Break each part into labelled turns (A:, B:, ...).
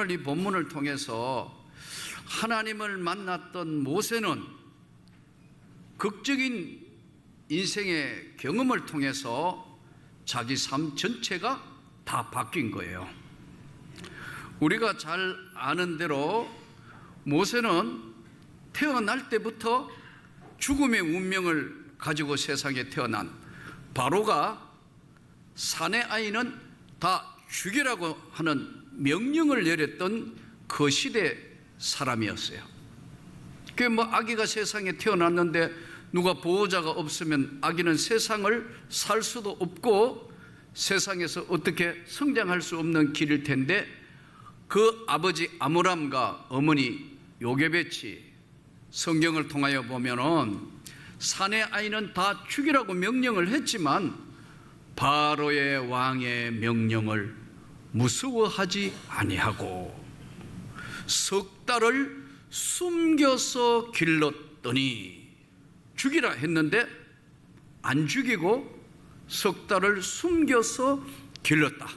A: 오늘 이 본문을 통해서 하나님을 만났던 모세는 극적인 인생의 경험을 통해서 자기 삶 전체가 다 바뀐 거예요. 우리가 잘 아는 대로 모세는 태어날 때부터 죽음의 운명을 가지고 세상에 태어난 바로가 사내 아이는 다 죽이라고 하는 명령을 내렸던 그 시대 사람이었어요. 그 아기가 세상에 태어났는데 누가 보호자가 없으면 아기는 세상을 살 수도 없고 세상에서 어떻게 성장할 수 없는 길일 텐데, 그 아버지 아므람과 어머니 요게벳이 성경을 통하여 보면은 사내 아이는 다 죽이라고 명령을 했지만 바로의 왕의 명령을 무서워하지 아니하고 석 달을 숨겨서 길렀더니, 죽이라 했는데 안 죽이고 석 달을 숨겨서 길렀다.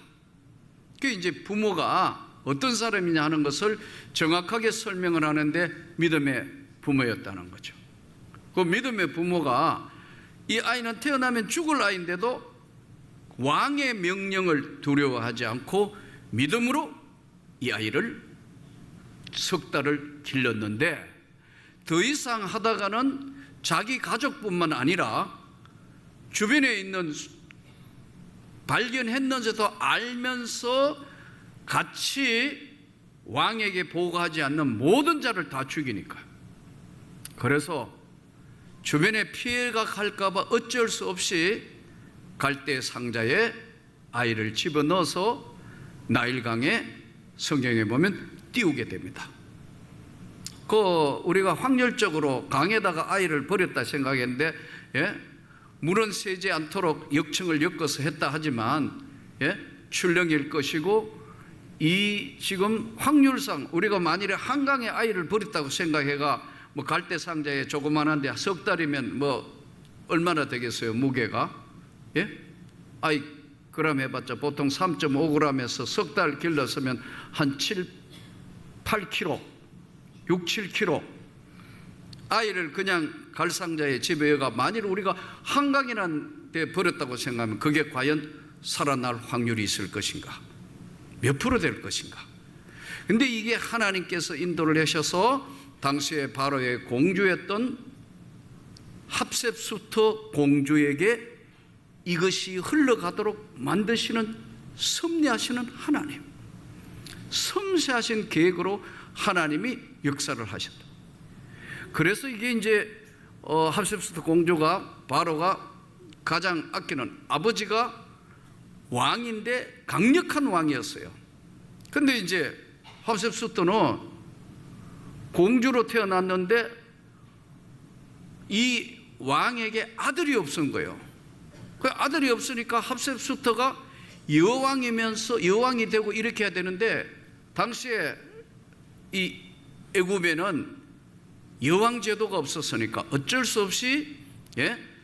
A: 그게 이제 부모가 어떤 사람이냐 하는 것을 정확하게 설명을 하는데 믿음의 부모였다는 거죠. 그 믿음의 부모가 이 아이는 태어나면 죽을 아이인데도 왕의 명령을 두려워하지 않고 믿음으로 이 아이를 석 달을 길렀는데, 더 이상 하다가는 자기 가족뿐만 아니라 주변에 있는 발견했는지도 알면서 같이 왕에게 보고하지 않는 모든 자를 다 죽이니까. 그래서 주변에 피해가 갈까 봐 어쩔 수 없이 갈대 상자에 아이를 집어넣어서 나일강에 성경에 보면 띄우게 됩니다. 우리가 확률적으로 강에다가 아이를 버렸다 생각했는데, 물은 새지 않도록 역청을 엮어서 했다 하지만 출렁일 것이고, 이 지금 확률상 우리가 만일에 한강에 아이를 버렸다고 생각해가 갈대 상자에 조그만한데 석 달이면 얼마나 되겠어요, 무게가? 아이 그램 해봤자 보통 3.5g에서 석 달 길렀으면 한 7, 8kg, 6, 7kg. 아이를 그냥 갈상자에 집어여가 만일 우리가 한강이라는 데 버렸다고 생각하면 그게 과연 살아날 확률이 있을 것인가? 몇 프로 될 것인가? 근데 이게 하나님께서 인도를 하셔서 당시에 바로의 공주였던 합셉수터 공주에게 이것이 흘러가도록 만드시는 섭리하시는 하나님, 섬세하신 계획으로 하나님이 역사를 하셨다. 그래서 이게 이제 합셉수터 공주가 바로가 가장 아끼는, 아버지가 왕인데 강력한 왕이었어요. 근데 이제 합셉수터는 공주로 태어났는데 이 왕에게 아들이 없은 거예요. 그 아들이 없으니까 합셉수터가 여왕이면서 여왕이 되고 이렇게 해야 되는데, 당시에 이 애굽에는 여왕 제도가 없었으니까 어쩔 수 없이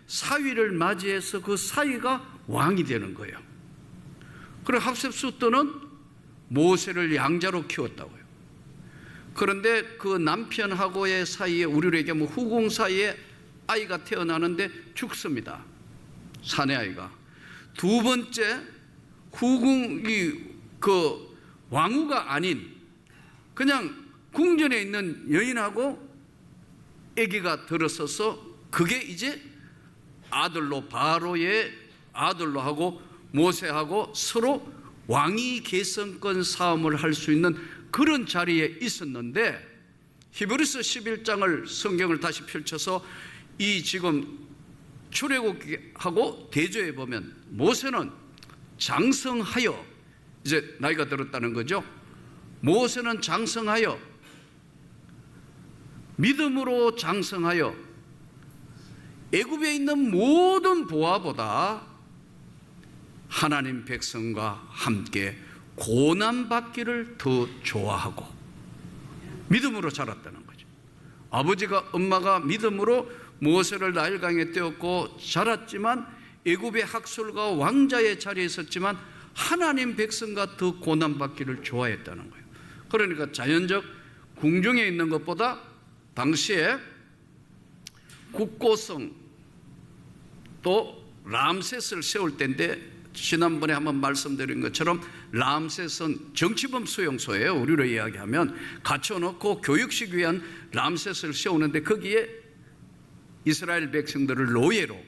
A: 사위를 맞이해서 그 사위가 왕이 되는 거예요. 그리고 합셉수터는 모세를 양자로 키웠다고요. 그런데 그 남편하고의 사이에, 우리로 얘기하면 후궁 사이에 아이가 태어나는데 죽습니다. 사내 아이가. 두 번째 후궁이 그 왕후가 아닌 그냥 궁전에 있는 여인하고 아기가 들어서서 그게 이제 아들로, 바로의 아들로 하고 모세하고 서로 왕위 계승권 싸움을 할 수 있는 그런 자리에 있었는데, 히브리서 11장을 성경을 다시 펼쳐서 이 지금 출애굽하고 대조해 보면 모세는 장성하여, 이제 나이가 들었다는 거죠. 모세는 장성하여, 믿음으로 장성하여 애굽에 있는 모든 보화보다 하나님 백성과 함께 고난받기를 더 좋아하고 믿음으로 자랐다는 거죠. 아버지가, 엄마가 믿음으로 모세를 나일강에 떼었고 자랐지만 애굽의 학술과 왕자의 자리에 있었지만 하나님 백성과 더 고난받기를 좋아했다는 거예요. 그러니까 자연적 궁중에 있는 것보다 당시에 국고성 또 람세스를 세울 때인데, 지난번에 한번 말씀드린 것처럼 람세스는 정치범 수용소예요. 우리로 이야기하면 갇혀놓고 교육식 위한 람세스를 세우는데, 거기에 이스라엘 백성들을 노예로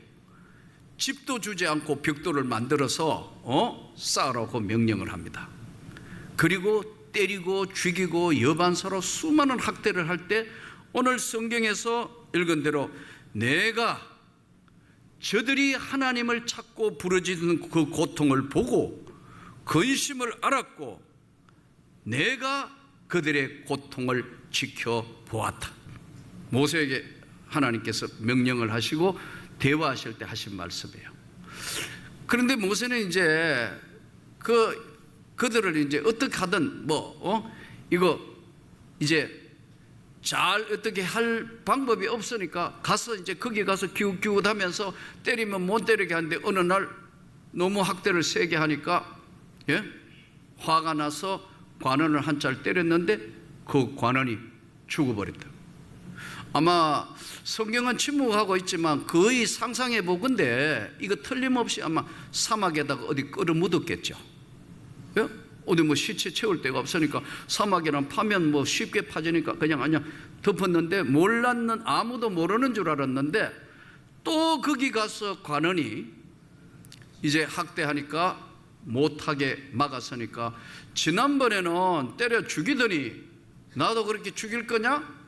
A: 집도 주지 않고 벽돌을 만들어서 쌓으라고 명령을 합니다. 그리고 때리고 죽이고 여반사로 수많은 학대를 할 때, 오늘 성경에서 읽은 대로 내가 저들이 하나님을 찾고 부르짖는 그 고통을 보고 근심을 알았고 내가 그들의 고통을 지켜보았다. 모세에게 하나님께서 명령을 하시고 대화하실 때 하신 말씀이에요. 그런데 모세는 이제 그들을 이제 어떻게 하든 이거 이제 잘 어떻게 할 방법이 없으니까 가서 이제 거기 가서 기웃기웃하면서 때리면 못 때리게 하는데, 어느 날 너무 학대를 세게 하니까 화가 나서 관원을 한 찰 때렸는데 그 관원이 죽어버렸다. 아마 성경은 침묵하고 있지만 거의 상상해 보건대 이거 틀림없이 아마 사막에다가 어디 끌어 묻었겠죠. 어디 시체 채울 데가 없으니까 사막이란 파면 쉽게 파지니까 그냥 덮었는데, 아무도 모르는 줄 알았는데, 또 거기 가서 관원이 이제 학대하니까 못하게 막았으니까, 지난번에는 때려 죽이더니 나도 그렇게 죽일 거냐?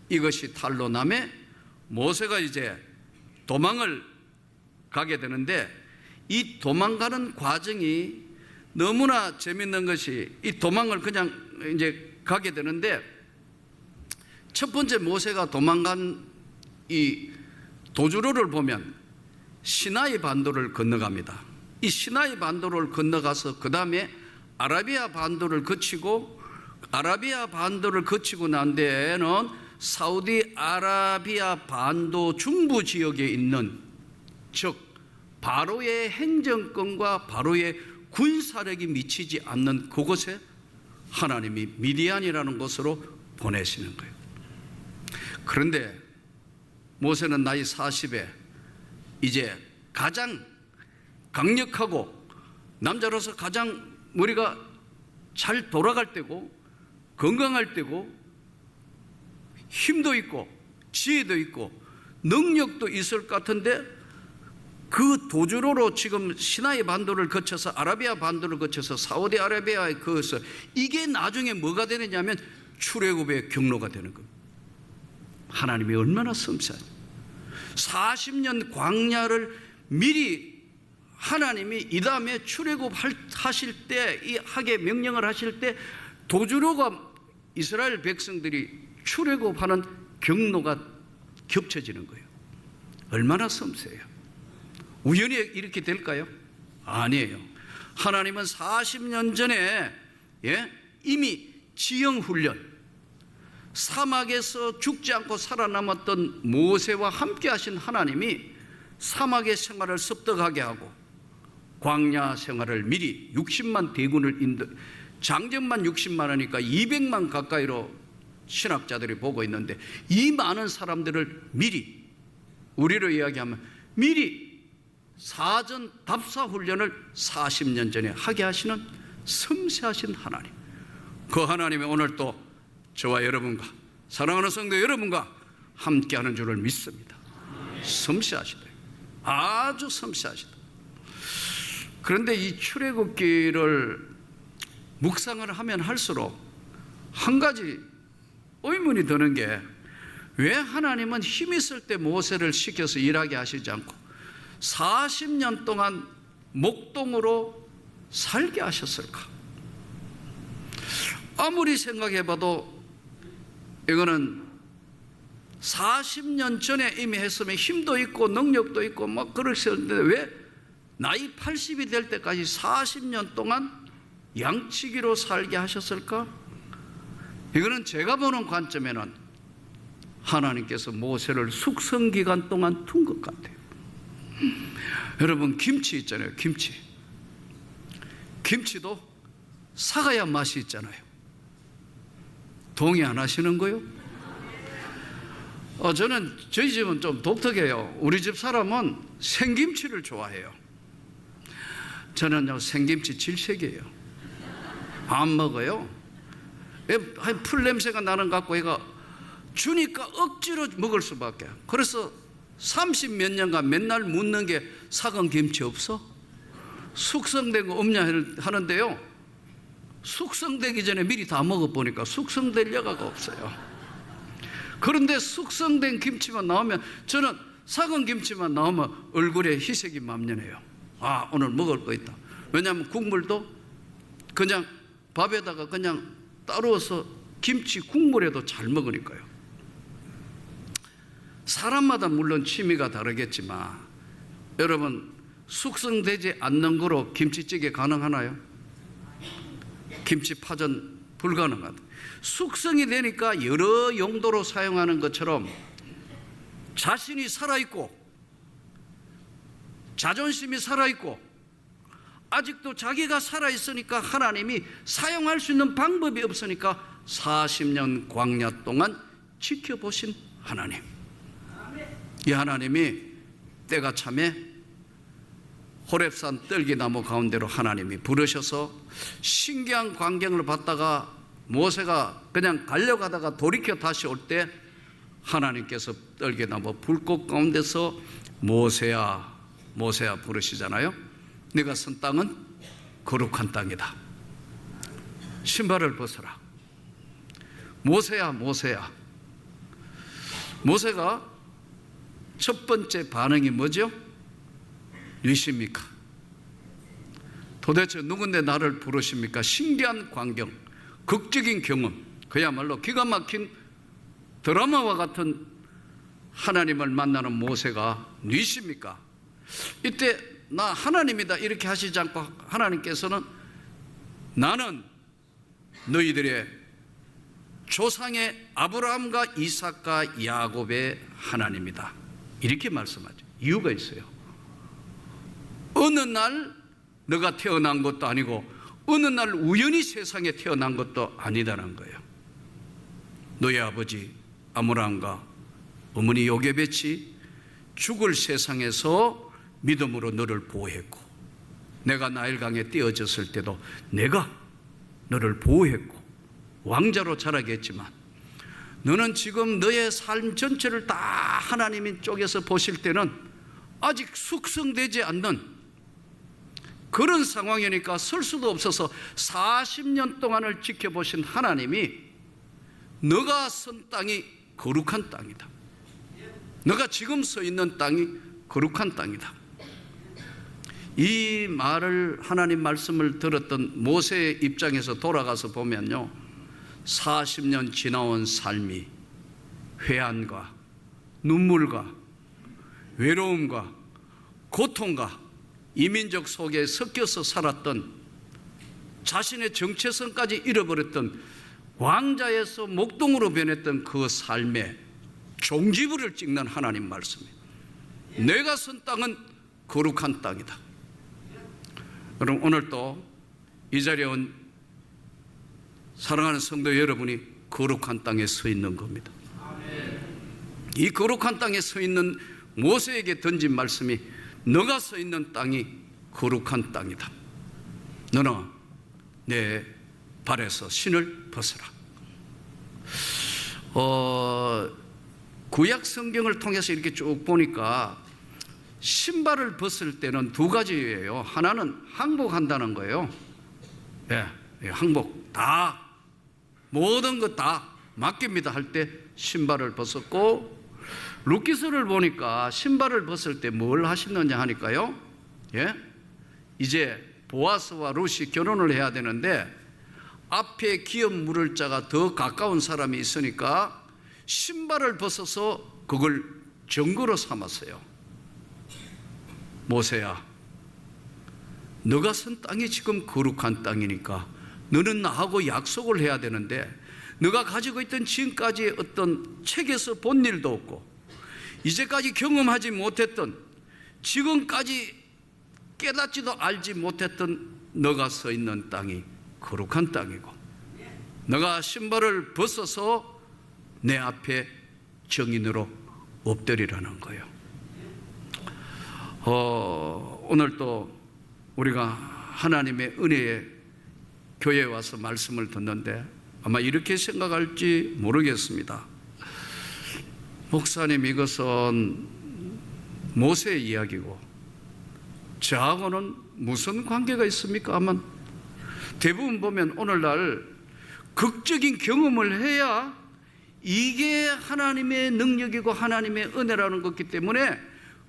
A: 이것이 탈로 남에 모세가 이제 도망을 가게 되는데, 이 도망가는 과정이 너무나 재밌는 것이, 이 도망을 그냥 이제 가게 되는데, 첫 번째 모세가 도망간 이 도주로를 보면 시나이 반도를 건너갑니다. 이 시나이 반도를 건너가서 그 다음에 아라비아 반도를 거치고, 아라비아 반도를 거치고 난 데에는 사우디아라비아 반도 중부 지역에 있는, 즉 바로의 행정권과 바로의 군사력이 미치지 않는 그곳에 하나님이 미디안이라는 곳으로 보내시는 거예요. 그런데 모세는 나이 40에 이제 가장 강력하고 남자로서 가장 머리가 잘 돌아갈 때고 건강할 때고 힘도 있고 지혜도 있고 능력도 있을 것 같은데, 그 도주로로 지금 시나이 반도를 거쳐서 아라비아 반도를 거쳐서 사우디아라비아에 거쳐서, 이게 나중에 뭐가 되느냐면 출애굽의 경로가 되는 겁니다. 하나님이 얼마나 섬세하죠. 40년 광야를 미리 하나님이 이 다음에 출애굽 하실 때, 이 하게 명령을 하실 때 도주로가 이스라엘 백성들이 출애굽하는 경로가 겹쳐지는 거예요. 얼마나 섬세해요. 우연히 이렇게 될까요? 아니에요. 하나님은 40년 전에 이미 지형훈련, 사막에서 죽지 않고 살아남았던 모세와 함께 하신 하나님이 사막의 생활을 습득하게 하고 광야 생활을 미리 60만 대군을 장정만 60만 하니까 200만 가까이로 신학자들이 보고 있는데, 이 많은 사람들을 미리, 우리로 이야기하면 미리 사전 답사 훈련을 40년 전에 하게 하시는 섬세하신 하나님, 그 하나님이 오늘 또 저와 여러분과 사랑하는 성도 여러분과 함께하는 줄을 믿습니다. 섬세하시다. 아주 섬세하시다. 그런데 이 출애굽기를 묵상을 하면 할수록 한 가지 의문이 드는 게, 왜 하나님은 힘 있을 때 모세를 시켜서 일하게 하시지 않고 40년 동안 목동으로 살게 하셨을까? 아무리 생각해봐도 이거는 40년 전에 이미 했으면 힘도 있고 능력도 있고 막 그러셨는데, 왜 나이 80이 될 때까지 40년 동안 양치기로 살게 하셨을까? 이거는 제가 보는 관점에는 하나님께서 모세를 숙성기간 동안 둔 것 같아요. 여러분, 김치 있잖아요. 김치도 삭아야 맛이 있잖아요. 동의 안 하시는 거요? 저는 저희 집은 좀 독특해요. 우리 집 사람은 생김치를 좋아해요. 저는요 생김치 질색이에요. 안 먹어요. 풀 냄새가 나는 것 같고 얘가 주니까 억지로 먹을 수밖에. 그래서 30 몇 년간 맨날 묻는 게 삭은 김치 없어? 숙성된 거 없냐 하는데요, 숙성되기 전에 미리 다 먹어보니까 숙성될 여가가 없어요. 그런데 숙성된 김치만 나오면, 저는 삭은 김치만 나오면 얼굴에 희색이 만연해요. 아, 오늘 먹을 거 있다. 왜냐하면 국물도 그냥 밥에다가 그냥 따로서 김치 국물에도 잘 먹으니까요. 사람마다 물론 취미가 다르겠지만 여러분, 숙성되지 않는 거로 김치찌개 가능하나요? 김치파전 불가능하다. 숙성이 되니까 여러 용도로 사용하는 것처럼 자신이 살아있고 자존심이 살아있고 아직도 자기가 살아있으니까 하나님이 사용할 수 있는 방법이 없으니까 40년 광야 동안 지켜보신 하나님. 이 하나님이 때가 참에 호렙산 떨기나무 가운데로 하나님이 부르셔서 신기한 광경을 봤다가 모세가 그냥 달려가다가 돌이켜 다시 올 때 하나님께서 떨기나무 불꽃 가운데서 모세야 모세야 부르시잖아요. 네가 선 땅은 거룩한 땅이다. 신발을 벗어라. 모세야 모세야. 모세가 첫 번째 반응이 뭐죠? 누구십니까? 도대체 누군데 나를 부르십니까? 신기한 광경, 극적인 경험, 그야말로 기가 막힌 드라마와 같은 하나님을 만나는 모세가 누구십니까? 이때 나 하나님이다 이렇게 하시지 않고 하나님께서는 나는 너희들의 조상의 아브라함과 이삭과 야곱의 하나님이다 이렇게 말씀하죠. 이유가 있어요. 어느 날 너가 태어난 것도 아니고 어느 날 우연히 세상에 태어난 것도 아니다는 거예요. 너희 아버지 아브라함과 어머니 요게벳이 죽을 세상에서 믿음으로 너를 보호했고 내가 나일강에 띄어졌을 때도 내가 너를 보호했고 왕자로 자라게 했지만 너는 지금 너의 삶 전체를 다 하나님이 쪽에서 보실 때는 아직 숙성되지 않는 그런 상황이니까 설 수도 없어서 40년 동안을 지켜보신 하나님이 너가 선 땅이 거룩한 땅이다. 너가 지금 서 있는 땅이 거룩한 땅이다. 이 말을 하나님 말씀을 들었던 모세의 입장에서 돌아가서 보면요 40년 지나온 삶이 회한과 눈물과 외로움과 고통과 이민족 속에 섞여서 살았던 자신의 정체성까지 잃어버렸던 왕자에서 목동으로 변했던 그 삶에 종지부를 찍는 하나님 말씀이에요. 내가 선 땅은 거룩한 땅이다. 여러분 오늘 또 이 자리에 온 사랑하는 성도 여러분이 거룩한 땅에 서 있는 겁니다. 이 거룩한 땅에 서 있는 모세에게 던진 말씀이 너가 서 있는 땅이 거룩한 땅이다. 너는 내 발에서 신을 벗어라. 구약 성경을 통해서 이렇게 쭉 보니까 신발을 벗을 때는 두 가지예요. 하나는 항복한다는 거예요. 항복 다 모든 것 다 맡깁니다 할 때 신발을 벗었고 룻기서를 보니까 신발을 벗을 때 뭘 하시느냐 하니까요. 이제 보아스와 룻이 결혼을 해야 되는데 앞에 기업 물을 자가 더 가까운 사람이 있으니까 신발을 벗어서 그걸 증거로 삼았어요. 모세야, 너가 선 땅이 지금 거룩한 땅이니까 너는 나하고 약속을 해야 되는데 너가 가지고 있던 지금까지의 어떤 책에서 본 일도 없고 이제까지 경험하지 못했던 지금까지 깨닫지도 알지 못했던 너가 서 있는 땅이 거룩한 땅이고 너가 신발을 벗어서 내 앞에 정인으로 엎드리라는 거예요. 오늘 또 우리가 하나님의 은혜에 교회에 와서 말씀을 듣는데 아마 이렇게 생각할지 모르겠습니다. 목사님, 이것은 모세의 이야기고 저하고는 무슨 관계가 있습니까? 아마 대부분 보면 오늘날 극적인 경험을 해야 이게 하나님의 능력이고 하나님의 은혜라는 것이기 때문에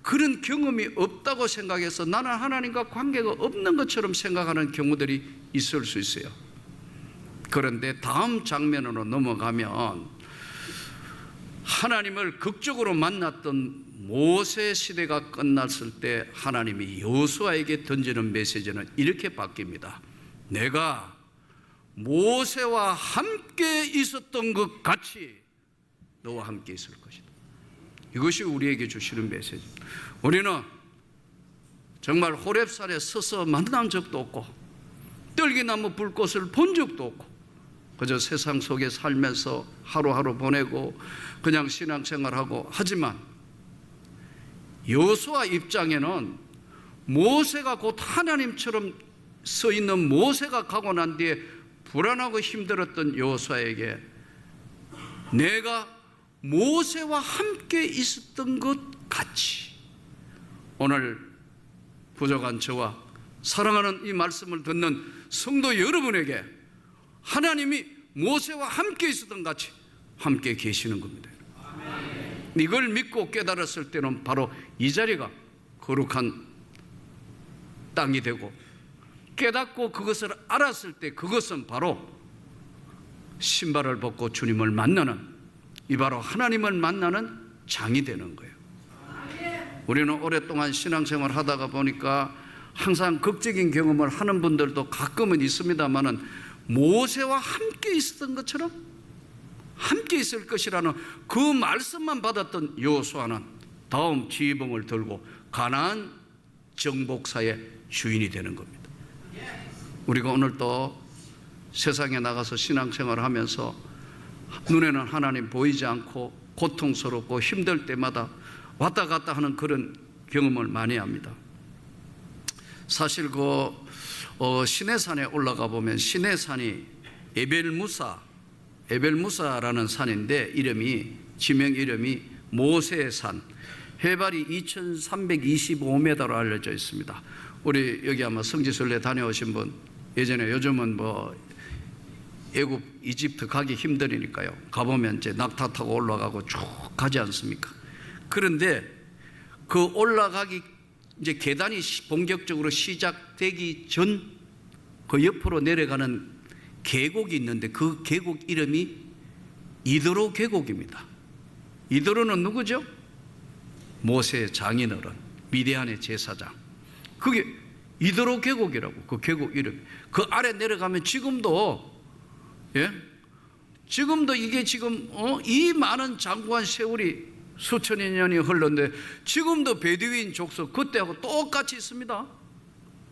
A: 그런 경험이 없다고 생각해서 나는 하나님과 관계가 없는 것처럼 생각하는 경우들이 있을 수 있어요. 그런데 다음 장면으로 넘어가면 하나님을 극적으로 만났던 모세 시대가 끝났을 때 하나님이 여호수아에게 던지는 메시지는 이렇게 바뀝니다. 내가 모세와 함께 있었던 것 같이 너와 함께 있을 것이다. 이것이 우리에게 주시는 메시지. 우리는 정말 호렙산에 서서 만난 적도 없고 떨기나무 불꽃을 본 적도 없고 그저 세상 속에 살면서 하루하루 보내고 그냥 신앙생활하고 하지만 여호수아 입장에는 모세가 곧 하나님처럼 서 있는 모세가 가고 난 뒤에 불안하고 힘들었던 여호수아에게 내가 모세와 함께 있었던 것 같이 오늘 부족한 저와 사랑하는 이 말씀을 듣는 성도 여러분에게 하나님이 모세와 함께 있었던 것 같이 함께 계시는 겁니다. 이걸 믿고 깨달았을 때는 바로 이 자리가 거룩한 땅이 되고 깨닫고 그것을 알았을 때 그것은 바로 신발을 벗고 주님을 만나는 이 바로 하나님을 만나는 장이 되는 거예요. 우리는 오랫동안 신앙생활 하다가 보니까 항상 극적인 경험을 하는 분들도 가끔은 있습니다만은 모세와 함께 있었던 것처럼 함께 있을 것이라는 그 말씀만 받았던 여호수아는 다음 지휘봉을 들고 가나안 정복사의 주인이 되는 겁니다. 우리가 오늘 또 세상에 나가서 신앙생활을 하면서 눈에는 하나님 보이지 않고 고통스럽고 힘들 때마다 왔다 갔다 하는 그런 경험을 많이 합니다. 사실 시내산에 올라가 보면 시내산이 에벨무사라는 산인데 지명 이름이 모세의 산, 해발이 2325m로 알려져 있습니다. 우리 여기 아마 성지순례 다녀오신 분 예전에 요즘은 애굽 이집트 가기 힘드니까요 가보면 이제 낙타 타고 올라가고 쭉 가지 않습니까? 그런데 그 올라가기 이제 계단이 본격적으로 시작되기 전 그 옆으로 내려가는 계곡이 있는데 그 계곡 이름이 이드로 계곡입니다. 이드로는 누구죠? 모세의 장인어른, 미디안의 제사장. 그게 이드로 계곡이라고. 그 계곡 이름. 그 아래 내려가면 지금도 이게 지금 이 많은 장구한 세월이 수천여 년이 흘렀는데 지금도 베두인 족속 그때하고 똑같이 있습니다.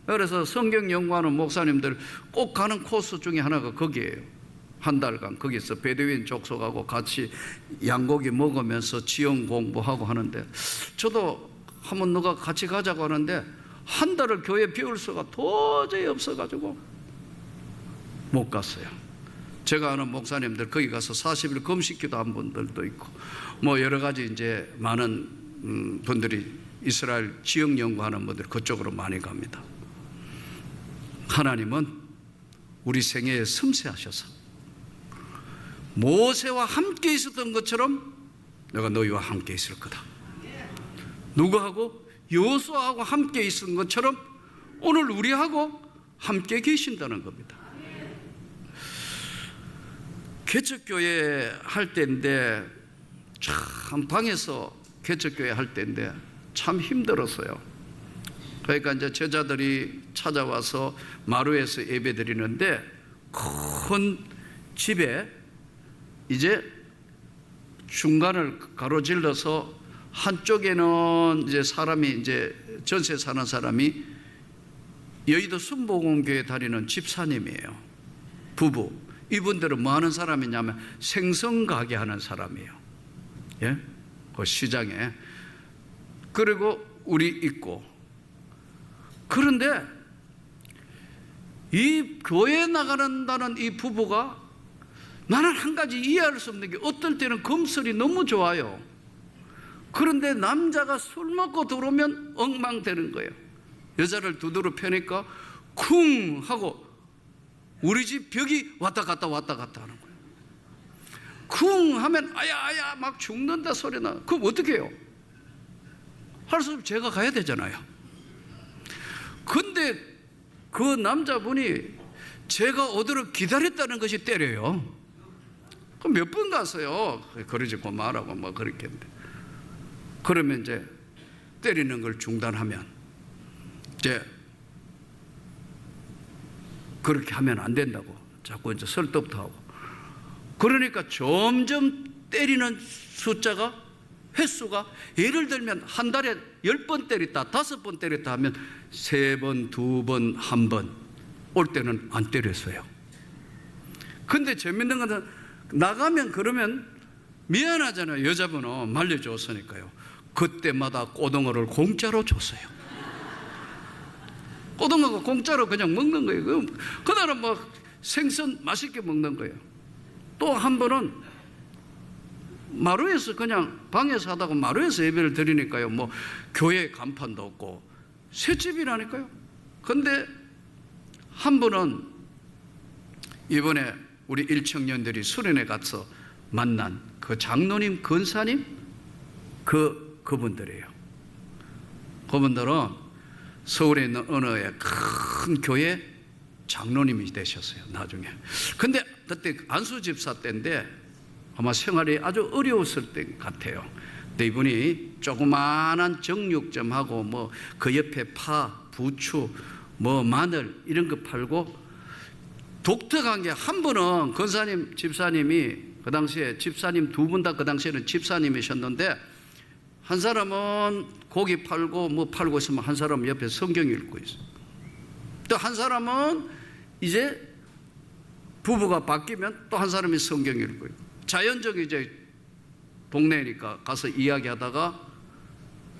A: 그래서 성경 연구하는 목사님들 꼭 가는 코스 중에 하나가 거기에요. 한 달간 거기서 베두인 족속하고 같이 양고기 먹으면서 지형 공부하고 하는데 저도 한번 누가 같이 가자고 하는데 한 달을 교회 비울 수가 도저히 없어가지고 못 갔어요. 제가 아는 목사님들 거기 가서 40일 금식기도 한 분들도 있고 여러 가지 이제 많은 분들이 이스라엘 지역 연구하는 분들 그쪽으로 많이 갑니다. 하나님은 우리 생애에 섬세하셔서 모세와 함께 있었던 것처럼 내가 너희와 함께 있을 거다. 누구하고? 여호수아하고 함께 있은 것처럼 오늘 우리하고 함께 계신다는 겁니다. 개척교회 할 때인데 참 방에서 개척교회 할 때인데 참 힘들었어요. 그러니까 이제 제자들이 찾아와서 마루에서 예배 드리는데 큰 집에 이제 중간을 가로질러서 한쪽에는 이제 사람이 이제 전세 사는 사람이 여의도 순복음교회 다니는 집사님이에요. 부부. 이분들은 뭐 하는 사람이냐면 생선 가게 하는 사람이에요. 예? 그 시장에. 그리고 우리 있고. 그런데 이 교회에 나가는다는 이 부부가 나는 한 가지 이해할 수 없는 게 어떨 때는 검술이 너무 좋아요. 그런데 남자가 술 먹고 들어오면 엉망되는 거예요. 여자를 두드러 패니까 쿵 하고 우리 집 벽이 왔다 갔다 왔다 갔다 하는 거예요. 쿵 하면 아야 막 죽는다 소리 나. 그럼 어떻게 해요? 할 수 없으면 제가 가야 되잖아요. 근데 그 남자분이 제가 오도록 기다렸다는 것이 때려요. 그럼 몇 번 갔어요. 그러지 고마라고 뭐 그렇게 했는데. 그러면 이제 때리는 걸 중단하면 이제 그렇게 하면 안 된다고 자꾸 이제 설득도 하고. 그러니까 점점 때리는 숫자가 횟수가 예를 들면 한 달에 10번 때렸다 5번 때렸다 하면 3번, 2번, 1번 올 때는 안 때렸어요. 근데 재밌는 것은 나가면 그러면 미안하잖아요. 여자분은 말려줬으니까요. 그때마다 꼬등어를 공짜로 줬어요. 꼬등어가 공짜로 그냥 먹는 거예요. 그날은 뭐 생선 맛있게 먹는 거예요. 또 한 번은 마루에서 그냥 방에서 하다가 마루에서 예배를 드리니까요. 뭐 교회 간판도 없고 셋집이라니까요. 근데 한 분은 이번에 우리 일청년들이 수련회 가서 만난 그 장로님, 권사님 그분들이에요. 그분들은 서울에 있는 어느 큰 교회 장로님이 되셨어요. 나중에. 근데 그때 안수 집사 때인데 아마 생활이 아주 어려웠을 때 같아요. 근데 이분이 조그마한 정육점하고 뭐 그 옆에 파, 부추, 뭐 마늘 이런 거 팔고 독특한 게 한 분은 권사님, 집사님이 그 당시에 집사님 두 분 다 그 당시에는 집사님이셨는데 한 사람은 고기 팔고 뭐 팔고 있으면 한 사람은 옆에 성경 읽고 있어요. 또 한 사람은 이제 부부가 바뀌면 또 한 사람이 성경 읽고 있고 자연적인 이제 동네니까 가서 이야기하다가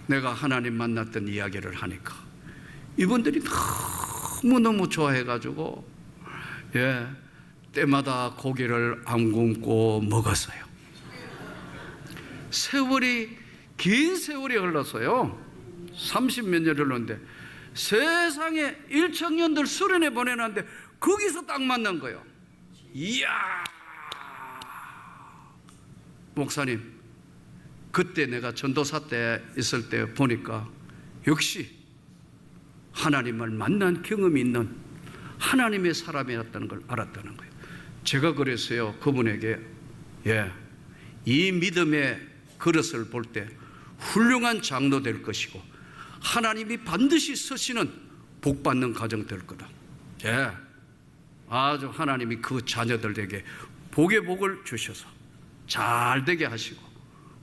A: 내가 하나님 만났던 이야기를 하니까 이분들이 너무너무 좋아해가지고 때마다 고기를 안 굶고 먹었어요. 세월이 긴 세월이 흘렀어요. 30몇 년을 흘렀는데 세상에 일청년들 수련회 보내놨는데 거기서 딱 만난 거예요. 이야, 목사님, 그때 내가 전도사 때 있을 때 보니까 역시 하나님을 만난 경험이 있는 하나님의 사람이었다는 걸 알았다는 거예요. 제가 그랬어요. 그분에게 이 믿음의 그릇을 볼 때 훌륭한 장로 될 것이고 하나님이 반드시 쓰시는 복받는 가정 될 거다. 아주 하나님이 그 자녀들에게 복의 복을 주셔서 잘 되게 하시고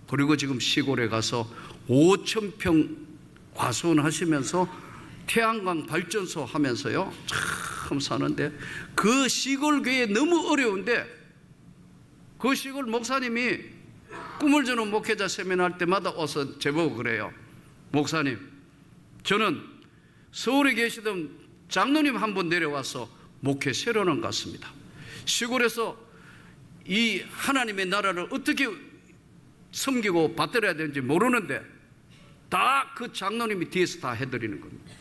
A: 그리고 지금 시골에 가서 5,000평 과수원하시면서 태양광 발전소 하면서요 참 사는데 그 시골 교회 너무 어려운데 그 시골 목사님이 꿈을 주는 목회자 세미나 할 때마다 와서 제보고 그래요. 목사님, 저는 서울에 계시던 장로님 한 분 내려와서 목회 세로는 갔습니다. 시골에서 이 하나님의 나라를 어떻게 섬기고 받들어야 되는지 모르는데 다 그 장로님이 뒤에서 다 해드리는 겁니다.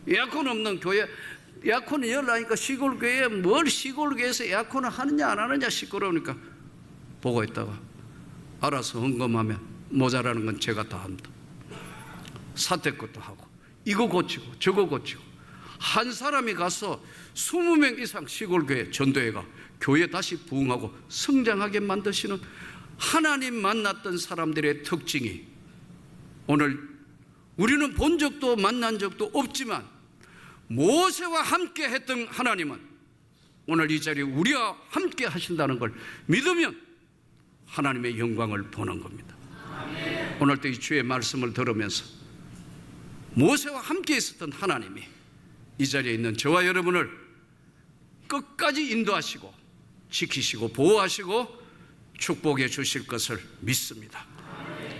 A: 에어컨 없는 교회, 에어컨을 열라니까 시골 교회에 뭘 시골 교회에서 에어컨을 하느냐 안 하느냐 시끄러우니까 보고 있다가 알아서 헌금하면 모자라는 건 제가 다 합니다. 사택 것도 하고 이거 고치고 저거 고치고 한 사람이 가서 20명 이상 시골교회 전도회가 교회 다시 부흥하고 성장하게 만드시는 하나님 만났던 사람들의 특징이 오늘 우리는 본 적도 만난 적도 없지만 모세와 함께 했던 하나님은 오늘 이 자리에 우리와 함께 하신다는 걸 믿으면 하나님의 영광을 보는 겁니다. 오늘 또 이 주의 말씀을 들으면서 모세와 함께 있었던 하나님이 이 자리에 있는 저와 여러분을 끝까지 인도하시고 지키시고 보호하시고 축복해 주실 것을 믿습니다.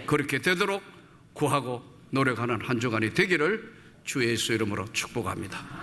A: 그렇게 되도록 구하고 노력하는 한 주간이 되기를 주 예수 이름으로 축복합니다.